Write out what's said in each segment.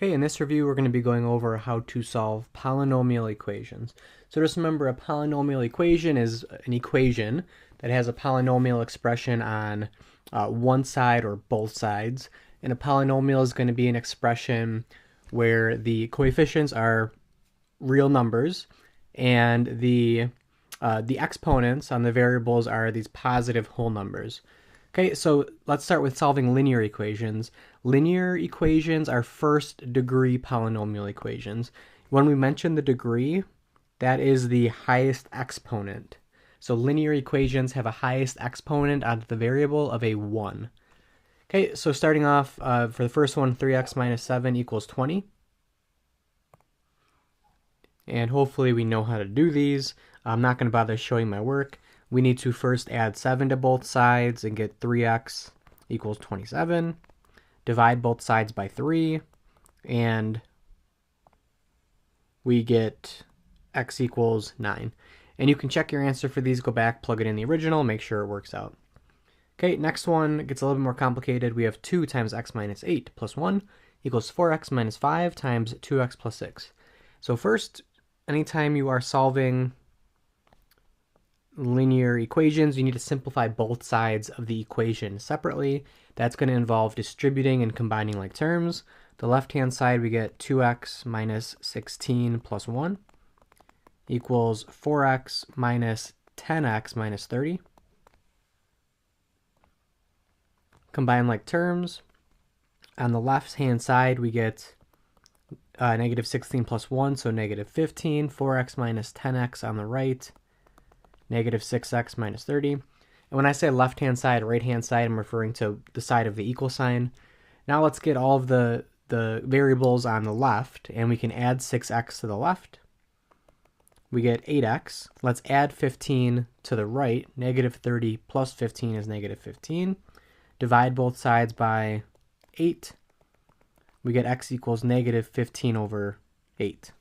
Okay, in this review we're going to be going over how to solve polynomial equations. So just remember, a polynomial equation is an equation that has a polynomial expression on one side or both sides. And a polynomial is going to be an expression where the coefficients are real numbers and the exponents on the variables are these positive whole numbers. Okay, so let's start with solving linear equations. Linear equations are first degree polynomial equations. When we mention the degree, that is the highest exponent. So linear equations have a highest exponent on the variable of a 1. Okay, so starting off for the first one, 3x minus 7 equals 20. And hopefully we know how to do these. I'm not going to bother showing my work. We need to first add 7 to both sides and get 3x equals 27. Divide both sides by 3, and we get x equals 9. And you can check your answer for these, go back, plug it in the original, make sure it works out. Okay, next one gets a little bit more complicated. We have 2 times x minus 8 plus 1 equals 4x minus 5 times 2x plus 6. So first, anytime you are solving linear equations, you need to simplify both sides of the equation separately. That's going to involve distributing and combining like terms. The left-hand side, we get 2x minus 16 plus 1 equals 4x minus 10x minus 30. Combine like terms. On the left-hand side, we get negative 16 plus 1, so negative 15. 4x minus 10x on the right. Negative 6x minus 30. And when I say left-hand side, right-hand side, I'm referring to the side of the equal sign. Now let's get all of the variables on the left, and we can add 6x to the left. We get 8x. Let's add 15 to the right. Negative 30 plus 15 is negative 15. Divide both sides by 8. We get x equals negative 15 over 8.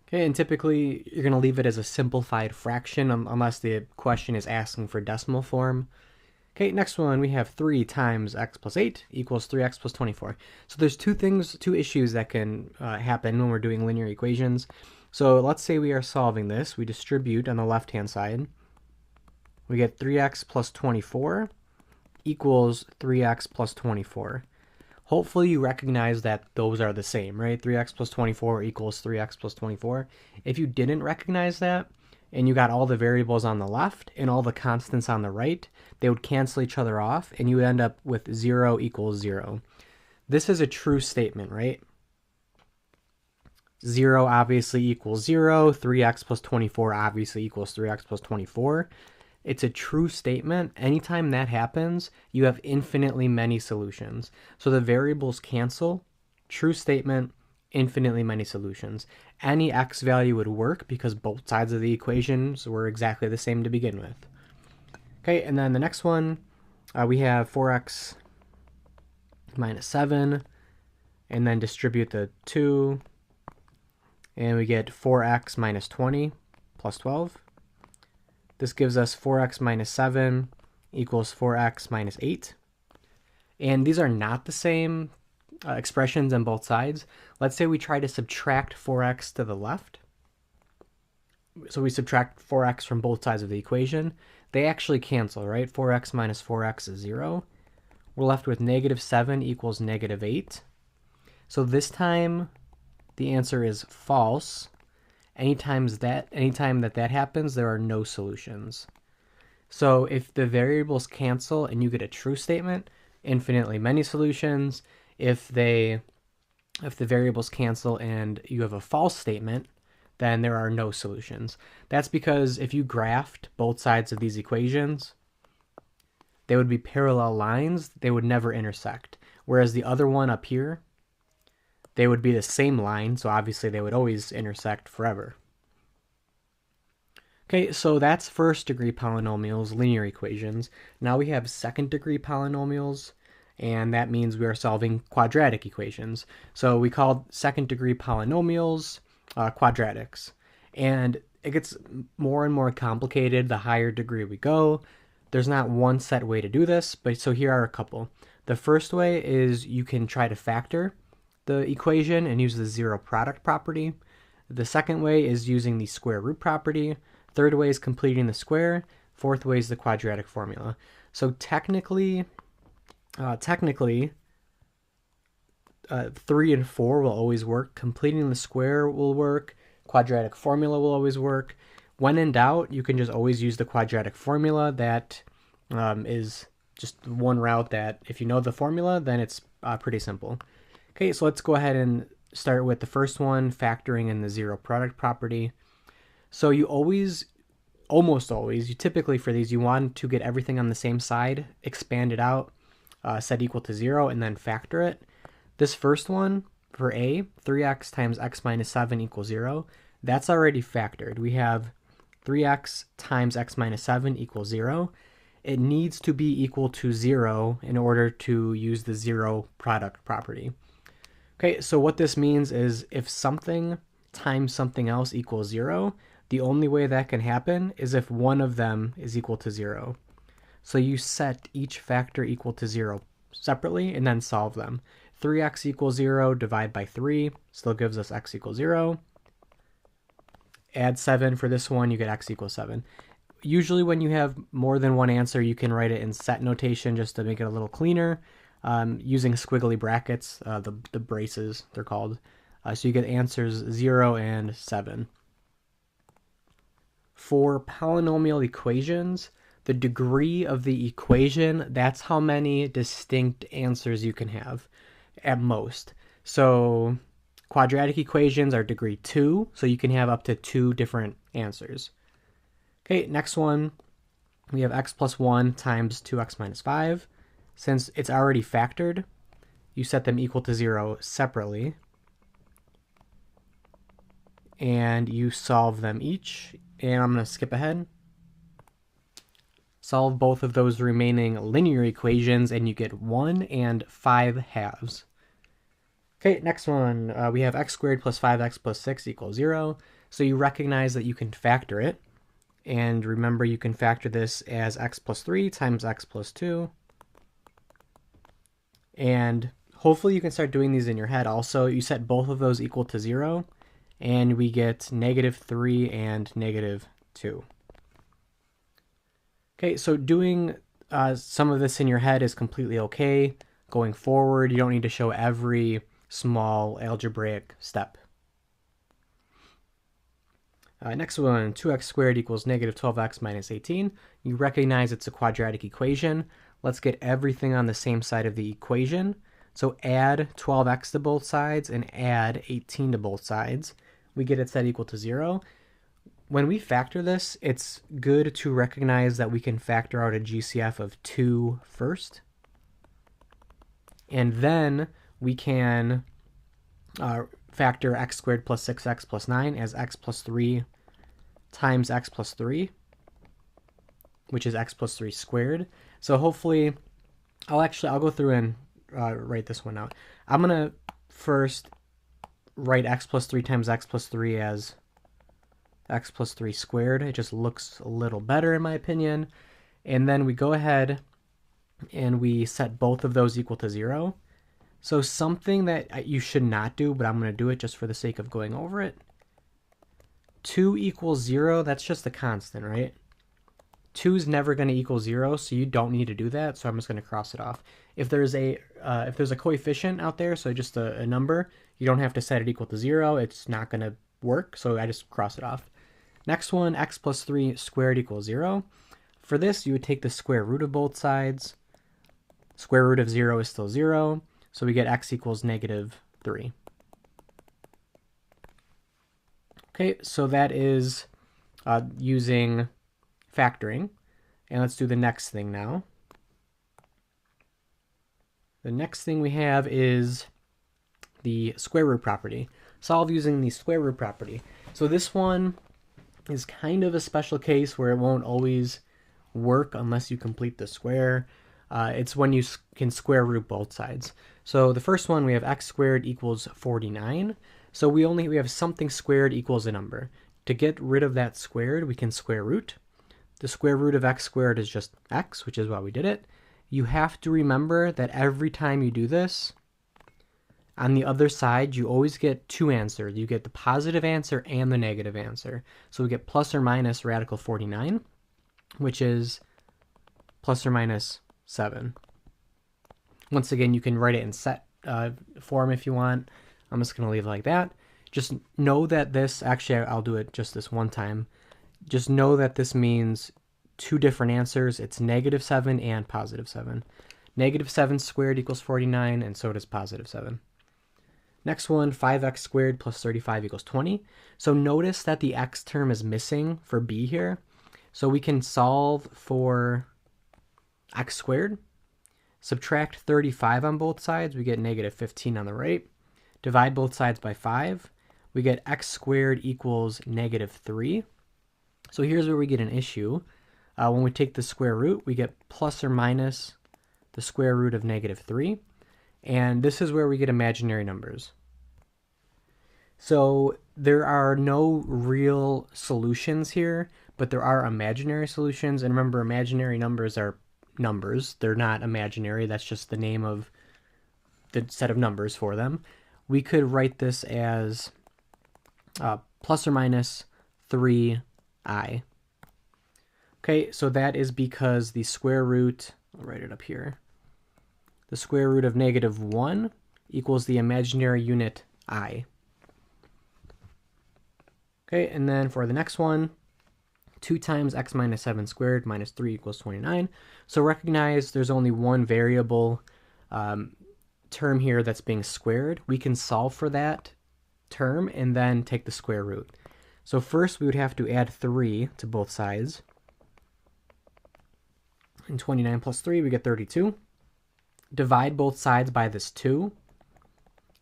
Okay, and typically you're going to leave it as a simplified fraction unless the question is asking for decimal form. Okay, next one, we have 3 times x plus 8 equals 3x plus 24. So there's two issues that can happen when we're doing linear equations. So let's say we are solving this. We distribute on the left-hand side. We get 3x plus 24 equals 3x plus 24. Hopefully you recognize that those are the same, right? 3x plus 24 equals 3x plus 24. If you didn't recognize that, and you got all the variables on the left and all the constants on the right, they would cancel each other off, and you would end up with 0 equals 0. This is a true statement, right? 0 obviously equals 0. 3x plus 24 obviously equals 3x plus 24. It's a true statement. Anytime that happens, you have infinitely many solutions. So the variables cancel. True statement, infinitely many solutions. Any x value would work because both sides of the equations were exactly the same to begin with. Okay, and then the next one, we have 4x minus 7, and then distribute the 2, and we get 4x minus 20 plus 12. This gives us 4x minus 7 equals 4x minus 8. And these are not the same expressions on both sides. Let's say we try to subtract 4x to the left. So we subtract 4x from both sides of the equation. They actually cancel, right? 4x minus 4x is 0. We're left with negative 7 equals negative 8. So this time the answer is false. Anytime that happens, there are no solutions. So if the variables cancel and you get a true statement, infinitely many solutions. If the variables cancel and you have a false statement, then there are no solutions. That's because if you graphed both sides of these equations, they would be parallel lines. They would never intersect. Whereas the other one up here, they would be the same line, so obviously they would always intersect forever. Okay, so that's first degree polynomials, linear equations. Now we have second degree polynomials, and that means we are solving quadratic equations. So we call second degree polynomials quadratics. And it gets more and more complicated the higher degree we go. There's not one set way to do this, but so here are a couple. The first way is you can try to factor the equation and use the zero product property. The second way is using the square root property. Third way is completing the square. Fourth way is the quadratic formula. So technically, 3 and 4 will always work. Completing the square will work. Quadratic formula will always work. When in doubt, you can just always use the quadratic formula. That is just one route that if you know the formula, then it's pretty simple. Okay, so let's go ahead and start with the first one, factoring in the zero product property. So you almost always, you typically for these, you want to get everything on the same side, expand it out, set equal to 0, and then factor it. This first one, for a, 3x times x minus 7 equals 0, that's already factored. We have 3x times x minus 7 equals 0. It needs to be equal to 0 in order to use the zero product property. Okay, so what this means is if something times something else equals 0, the only way that can happen is if one of them is equal to 0. So you set each factor equal to 0 separately and then solve them. 3x equals 0, divide by 3, still gives us x equals 0. Add 7 for this one, you get x equals 7. Usually when you have more than one answer, you can write it in set notation just to make it a little cleaner, using squiggly brackets, the braces they're called. So you get answers 0 and 7. For polynomial equations, the degree of the equation, that's how many distinct answers you can have at most. So quadratic equations are degree 2, so you can have up to 2 different answers. Okay, next one, we have x plus 1 times 2x minus 5. Since it's already factored, you set them equal to 0 separately, and you solve them each. And I'm going to skip ahead. Solve both of those remaining linear equations, and you get 1 and 5 halves. Okay, next one, we have x squared plus 5x plus 6 equals 0. So you recognize that you can factor it. And remember, you can factor this as x plus 3 times x plus 2. And hopefully you can start doing these in your head also. You set both of those equal to 0, and we get -3 and -2. Okay, so doing some of this in your head is completely okay. Going forward, you don't need to show every small algebraic step. Next one, 2x squared equals -12x minus 18. You recognize it's a quadratic equation. Let's get everything on the same side of the equation. So add 12x to both sides and add 18 to both sides. We get it set equal to 0. When we factor this, it's good to recognize that we can factor out a GCF of 2 first. And then we can factor x squared plus 6x plus 9 as x plus 3 times x plus 3, which is x plus 3 squared. So hopefully, I'll go through and write this one out. I'm going to first write x plus 3 times x plus 3 as x plus 3 squared. It just looks a little better in my opinion. And then we go ahead and we set both of those equal to 0. So something that you should not do, but I'm going to do it just for the sake of going over it. 2 equals 0, that's just a constant, right? 2 is never going to equal 0, so you don't need to do that, so I'm just going to cross it off. If there's a coefficient out there, so just a number, you don't have to set it equal to 0. It's not going to work, so I just cross it off. Next one, x plus 3 squared equals 0. For this, you would take the square root of both sides. Square root of 0 is still 0, so we get x equals -3. Okay, so that is using factoring. And let's do the next thing now. The next thing we have is the square root property. Solve using the square root property. So this one is kind of a special case where it won't always work unless you complete the square. It's when you can square root both sides. So the first one, we have x squared equals 49. So we have something squared equals a number. To get rid of that squared, we can square root. the square root of x squared is just x, which is why we did it. You have to remember that every time you do this, on the other side, you always get two answers. You get the positive answer and the negative answer. So we get plus or minus radical 49, which is plus or minus 7. Once again, you can write it in set form if you want. I'm just going to leave it like that. Just know that this, actually I'll do it just this one time. Just know that this means two different answers. It's negative 7 and positive 7. Negative 7 squared equals 49, and so does positive 7. Next one, 5x squared plus 35 equals 20. So notice that the x term is missing for b here. So we can solve for x squared. Subtract 35 on both sides, we get negative 15 on the right. Divide both sides by 5. We get x squared equals negative 3. So here's where we get an issue. When we take the square root, we get plus or minus the square root of negative 3. And this is where we get imaginary numbers. So there are no real solutions here, but there are imaginary solutions. And remember, imaginary numbers are numbers. They're not imaginary. That's just the name of the set of numbers for them. We could write this as plus or minus 3i. Okay, so that is because the square root, I'll write it up here, the square root of negative 1 equals the imaginary unit I. Okay, and then for the next one, 2 times x minus 7 squared minus 3 equals 29. So recognize there's only one variable term here that's being squared. We can solve for that term and then take the square root. So first we would have to add 3 to both sides. And 29 plus 3, we get 32. Divide both sides by this 2.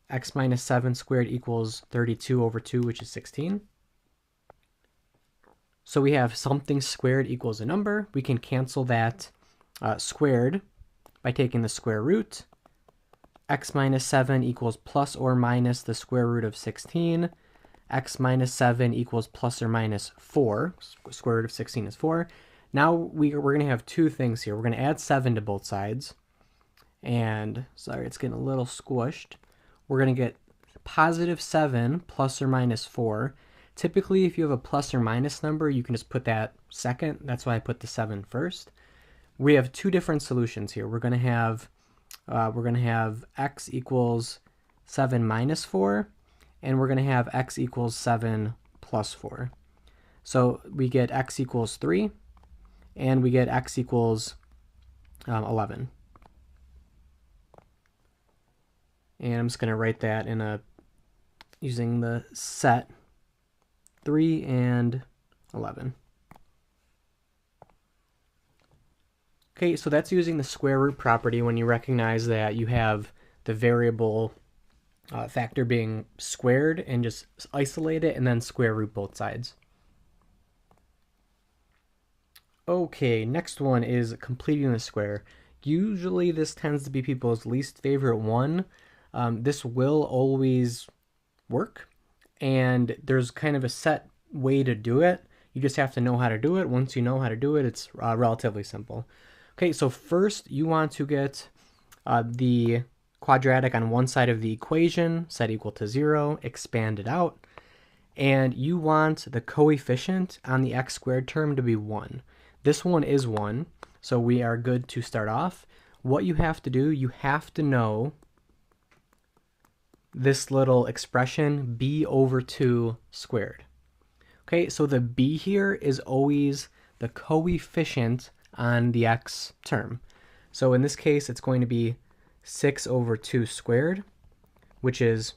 X minus 7 squared equals 32 over 2, which is 16. So we have something squared equals a number. We can cancel that squared by taking the square root. X minus 7 equals plus or minus the square root of 16. X minus 7 equals plus or minus 4. Square root of 16 is 4. Now we're going to have two things here. We're going to add 7 to both sides. And, sorry, it's getting a little squished. We're going to get positive 7 plus or minus 4. Typically, if you have a plus or minus number, you can just put that second. That's why I put the 7 first. We have two different solutions here. We're going to have x equals 7 minus 4, and we're going to have x equals 7 plus 4. So we get x equals 3, and we get x equals 11. And I'm just going to write that in using the set 3 and 11. Okay, so that's using the square root property when you recognize that you have the variable factor being squared and just isolate it and then square root both sides. Okay, next one is completing the square. Usually this tends to be people's least favorite one. This will always work, and there's kind of a set way to do it. You just have to know how to do it. Once you know how to do it, it's relatively simple. Okay, so first you want to get the quadratic on one side of the equation set equal to 0, expand it out, and you want the coefficient on the x squared term to be 1. This one is 1, so we are good to start off. What you have to do, you have to know this little expression, b over 2 squared. Okay, so the b here is always the coefficient on the x term. So in this case, it's going to be 6 over 2 squared, which is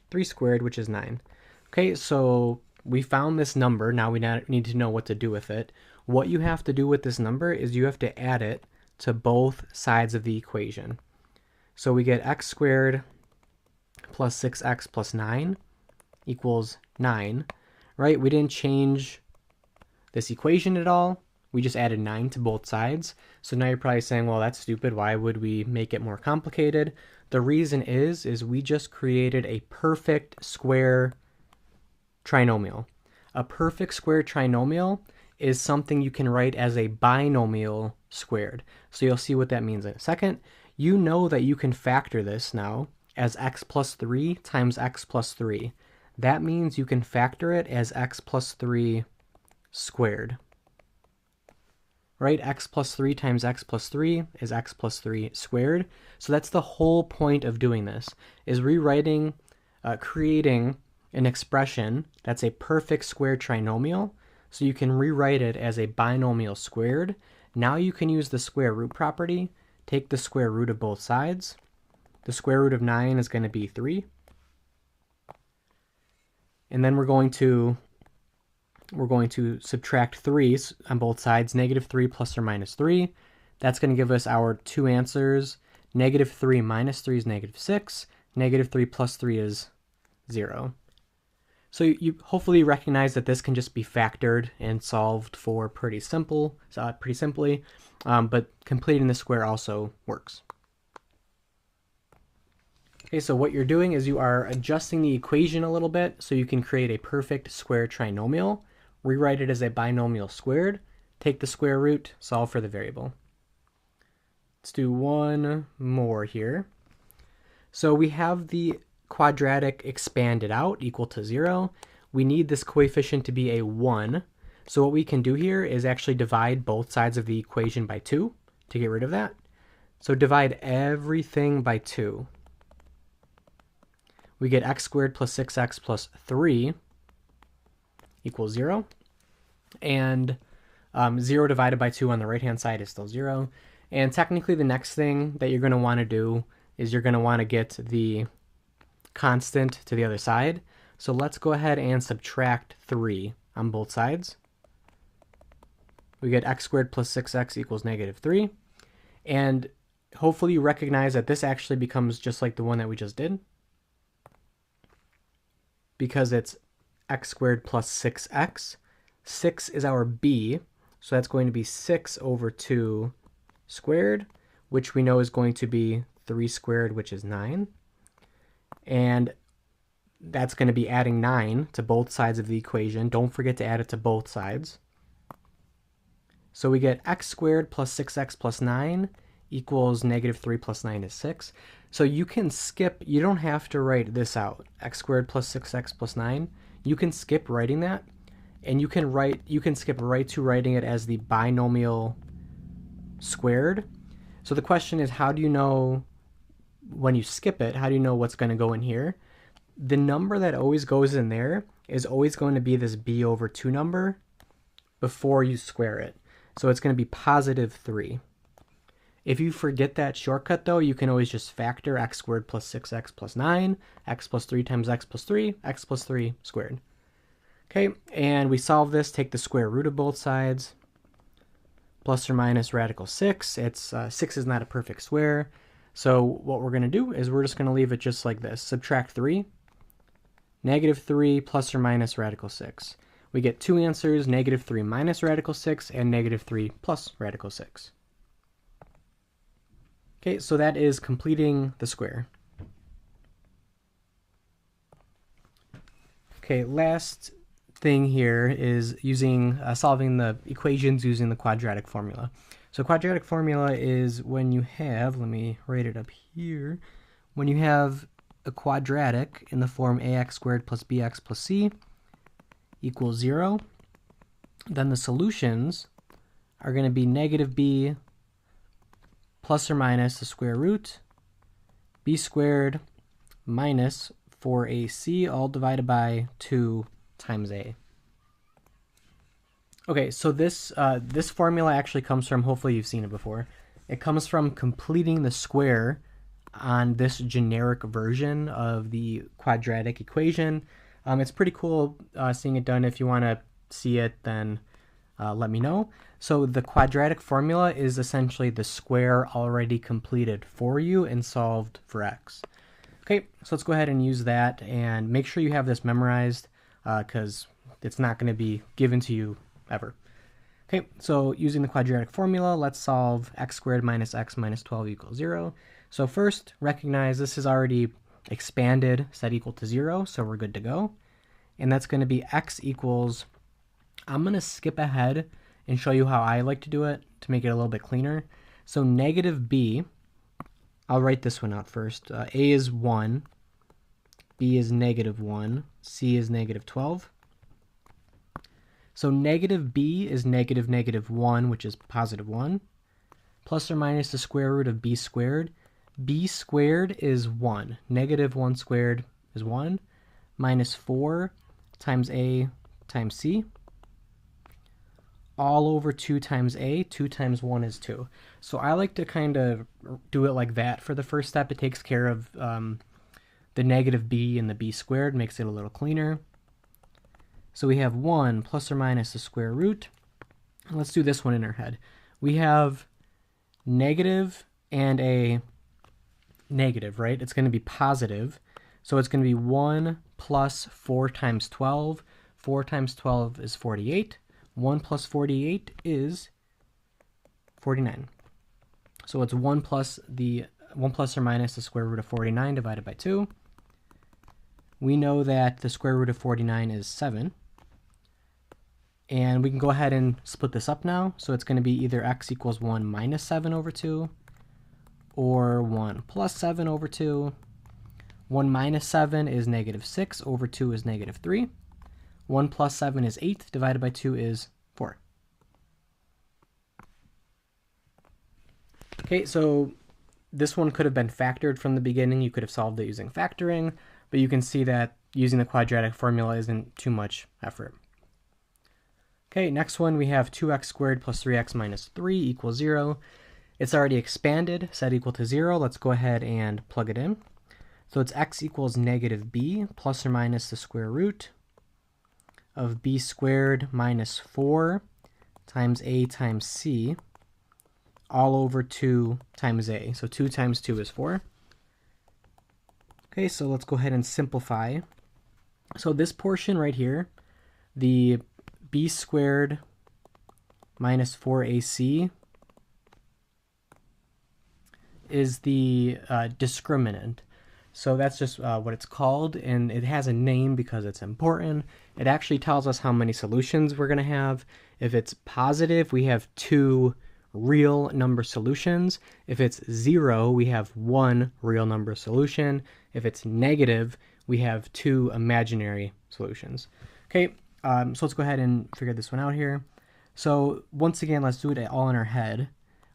3 squared, which is 9. Okay, so we found this number. Now we need to know what to do with it. What you have to do with this number is you have to add it to both sides of the equation. So we get x squared plus 6x plus 9 equals 9, right? We didn't change this equation at all. We just added 9 to both sides. So now you're probably saying, well, that's stupid. Why would we make it more complicated? The reason is we just created a perfect square trinomial. A perfect square trinomial is something you can write as a binomial squared. So you'll see what that means in a second. You know that you can factor this now as x plus 3 times x plus 3. That means you can factor it as x plus 3 squared. Right? X plus 3 times x plus 3 is x plus 3 squared. So that's the whole point of doing this, is rewriting, creating an expression that's a perfect square trinomial. So you can rewrite it as a binomial squared. Now you can use the square root property, take the square root of both sides. The square root of 9 is going to be 3. And then we're going to subtract 3 on both sides, -3 plus or minus 3. That's going to give us our two answers. -3 minus 3 is -6. -3 plus 3 is 0. So you hopefully recognize that this can just be factored and solved for pretty simply, but completing the square also works. Okay, so what you're doing is you are adjusting the equation a little bit so you can create a perfect square trinomial, rewrite it as a binomial squared, take the square root, solve for the variable. Let's do one more here. So we have the quadratic expanded out equal to 0. We need this coefficient to be a 1. So what we can do here is actually divide both sides of the equation by 2 to get rid of that. So divide everything by 2. We get x squared plus 6x plus 3 equals 0. And 0 divided by 2 on the right-hand side is still 0. And technically the next thing that you're going to want to do is you're going to want to get the constant to the other side. So let's go ahead and subtract 3 on both sides. We get x squared plus 6x equals -3. And hopefully you recognize that this actually becomes just like the one that we just did, because it's x squared plus 6x. 6 is our b, so that's going to be 6 over 2 squared, which we know is going to be 3 squared, which is 9. And that's going to be adding 9 to both sides of the equation. Don't forget to add it to both sides. So we get x squared plus 6x plus 9 equals -3 plus 9 is 6. So you can skip, you don't have to write this out, x squared plus 6x plus 9. You can skip writing that, and you can skip right to writing it as the binomial squared. So the question is, how do you know when you skip it, how do you know what's going to go in here? The number that always goes in there is always going to be this b over 2 number before you square it. So it's going to be +3. If you forget that shortcut, though, you can always just factor x squared plus 6x plus 9, x plus 3 times x plus 3, x plus 3 squared. Okay, and we solve this, take the square root of both sides, plus or minus radical 6. It's 6 is not a perfect square, so what we're going to do is we're just going to leave it just like this. Subtract 3, -3 plus or minus radical 6. We get two answers, -3 minus radical 6 and -3 plus radical 6. Okay, so that is completing the square. Okay, last thing here is using solving the equations using the quadratic formula. So quadratic formula is when you have, let me write it up here, when you have a quadratic in the form ax squared plus bx plus c equals 0, then the solutions are going to be -b plus or minus the square root b squared minus 4ac all divided by 2 times a. Okay, so this formula actually comes from, hopefully you've seen it before, it comes from completing the square on this generic version of the quadratic equation. It's pretty cool seeing it done. If you want to see it, then let me know. So the quadratic formula is essentially the square already completed for you and solved for x. Okay, so let's go ahead and use that, and make sure you have this memorized because it's not going to be given to you ever. Okay, so using the quadratic formula, let's solve x squared minus x minus 12 equals 0. So first, recognize this is already expanded, set equal to 0, so we're good to go. And that's going to be x equals I'm going to skip ahead and show you how I like to do it to make it a little bit cleaner. So negative b, I'll write this one out first. A is 1, b is negative 1, c is negative 12. So negative b is negative negative 1, which is positive 1, plus or minus the square root of b squared. B squared is 1. Negative 1 squared is 1, minus 4 times a times c, all over 2 times a. 2 times 1 is 2. So I like to kind of do it like that for the first step. It takes care of the negative b and the b squared, makes it a little cleaner. So we have 1 plus or minus the square root. Let's do this one in our head. We have negative and a negative, right? It's going to be positive. So it's going to be 1 plus 4 times 12. 4 times 12 is 48. 1 plus 48 is 49. So it's 1 plus or minus the square root of 49 divided by 2. We know that the square root of 49 is 7. And we can go ahead and split this up now. So it's going to be either x equals 1 minus 7 over 2, or 1 plus 7 over 2. 1 minus 7 is negative 6, over 2 is negative 3. 1 plus 7 is 8, divided by 2 is 4. Okay, so this one could have been factored from the beginning. You could have solved it using factoring, but you can see that using the quadratic formula isn't too much effort. Okay, next one we have 2x squared plus 3x minus 3 equals 0. It's already expanded, set equal to 0. Let's go ahead and plug it in. So it's x equals negative b plus or minus the square root of b squared minus 4 times a times c, all over 2 times a. So 2 times 2 is 4. Okay, so let's go ahead and simplify. So this portion right here, the b squared minus 4ac is the discriminant. So that's just what it's called, and it has a name because it's important. It actually tells us how many solutions we're going to have. If it's positive, we have 2 real number solutions. If it's 0, we have 1 real number solution. If it's negative, we have 2 imaginary solutions. Okay, so let's go ahead and figure this one out here. So once again, let's do it all in our head.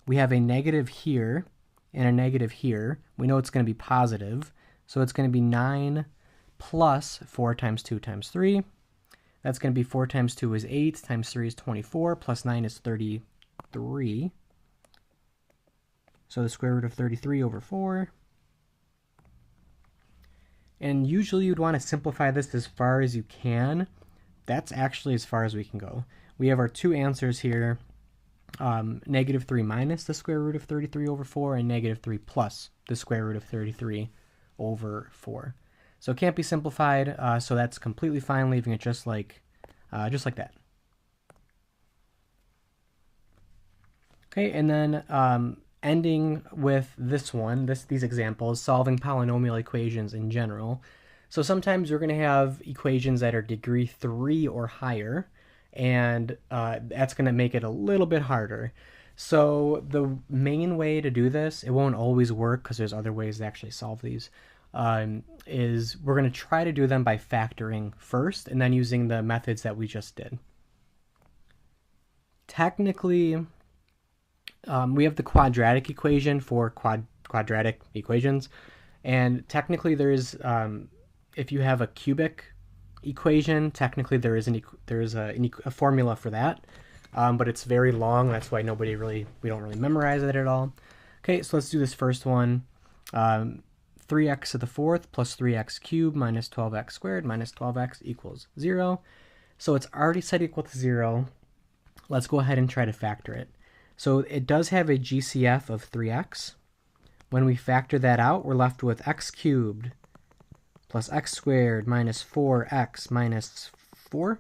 We have a negative here and a negative here. We know it's going to be positive. So it's going to be 9 plus 4 times 2 times 3. That's going to be 4 times 2 is 8, times 3 is 24, plus 9 is 33. So the square root of 33 over 4. And usually you'd want to simplify this as far as you can. That's actually as far as we can go. We have our 2 answers here. Negative 3 minus the square root of 33 over 4, and negative 3 plus the square root of 33 over 4. So it can't be simplified, so that's completely fine, leaving it just like that. Okay, and then ending with this one, these examples, solving polynomial equations in general. So sometimes you're going to have equations that are degree 3 or higher, and that's going to make it a little bit harder. So the main way to do this, it won't always work because there's other ways to actually solve these, is we're going to try to do them by factoring first and then using the methods that we just did. Technically, we have the quadratic equation for quadratic equations, and technically there is, if you have a cubic equation, technically there is a formula for that, but it's very long. That's why we don't really memorize it at all. Okay, so let's do this first one. 3x to the 4th plus 3x cubed minus 12x squared minus 12x equals 0. So it's already set equal to 0. Let's go ahead and try to factor it. So it does have a GCF of 3x. When we factor that out, we're left with x cubed plus x squared minus 4x minus 4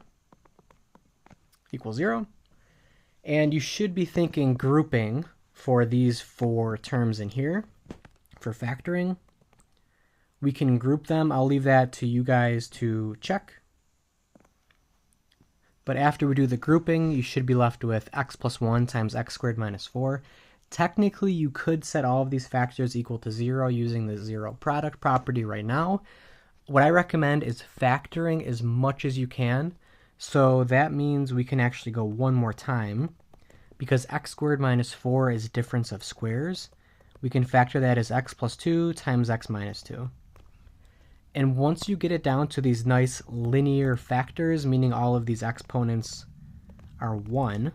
equals 0. And you should be thinking grouping for these 4 terms in here for factoring. We can group them. I'll leave that to you guys to check. But after we do the grouping, you should be left with x plus 1 times x squared minus 4. Technically, you could set all of these factors equal to 0 using the zero product property right now. What I recommend is factoring as much as you can. So that means we can actually go one more time. Because x squared minus 4 is difference of squares, we can factor that as x plus 2 times x minus 2. And once you get it down to these nice linear factors, meaning all of these exponents are 1,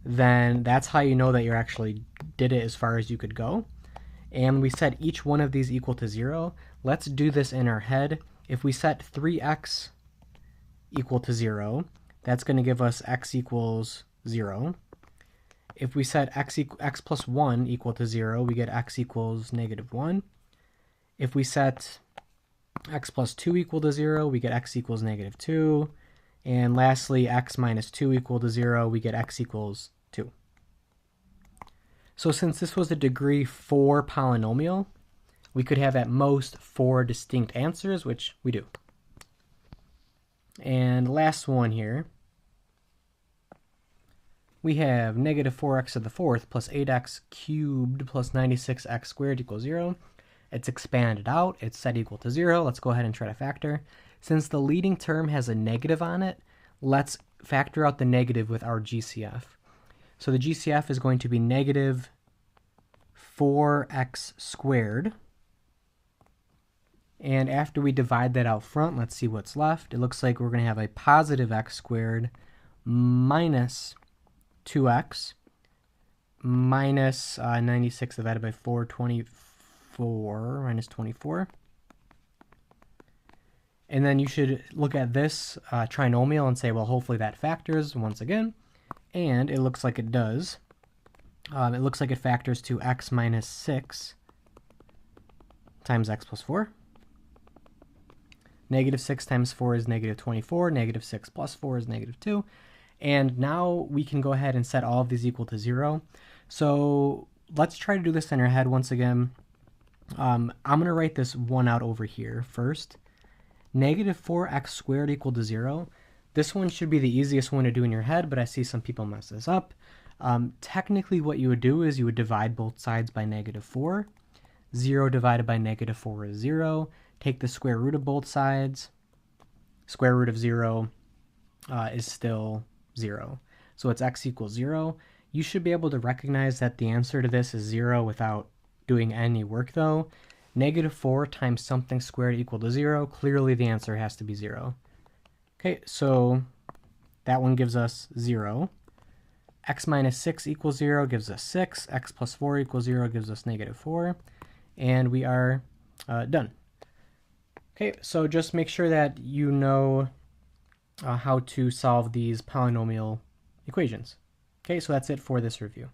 then that's how you know that you actually did it as far as you could go. And we set each one of these equal to 0. Let's do this in our head. If we set 3x equal to 0, that's going to give us x equals 0. If we set x plus 1 equal to 0, we get x equals negative 1. If we set x plus 2 equal to 0, we get x equals negative 2. And lastly, x minus 2 equal to 0, we get x equals 2. So since this was a degree 4 polynomial, we could have at most 4 distinct answers, which we do. And last one here, we have negative 4x to the fourth plus 8x cubed plus 96x squared equals 0. It's expanded out. It's set equal to 0. Let's go ahead and try to factor. Since the leading term has a negative on it, let's factor out the negative with our GCF. So the GCF is going to be negative 4x squared. And after we divide that out front, let's see what's left. It looks like we're going to have a positive x squared minus 2x minus 96 divided by 4, 24, minus 24. And then you should look at this trinomial and say, well, hopefully that factors once again. And it looks like it does. It looks like it factors to x minus 6 times x plus 4. Negative 6 times 4 is negative 24. Negative 6 plus 4 is negative 2. And now we can go ahead and set all of these equal to 0. So let's try to do this in our head once again. I'm going to write this one out over here first. Negative 4x squared equal to 0. This one should be the easiest one to do in your head, but I see some people mess this up. Technically what you would do is you would divide both sides by negative 4. 0 divided by negative 4 is 0. Take the square root of both sides. Square root of 0 is still 0. So it's x equals 0. You should be able to recognize that the answer to this is 0 without doing any work though. Negative 4 times something squared equal to 0. Clearly the answer has to be 0. Okay, so that one gives us 0. X minus 6 equals 0 gives us 6. X plus 4 equals 0 gives us negative 4. And we are done. Okay, so just make sure that you know how to solve these polynomial equations. Okay, so that's it for this review.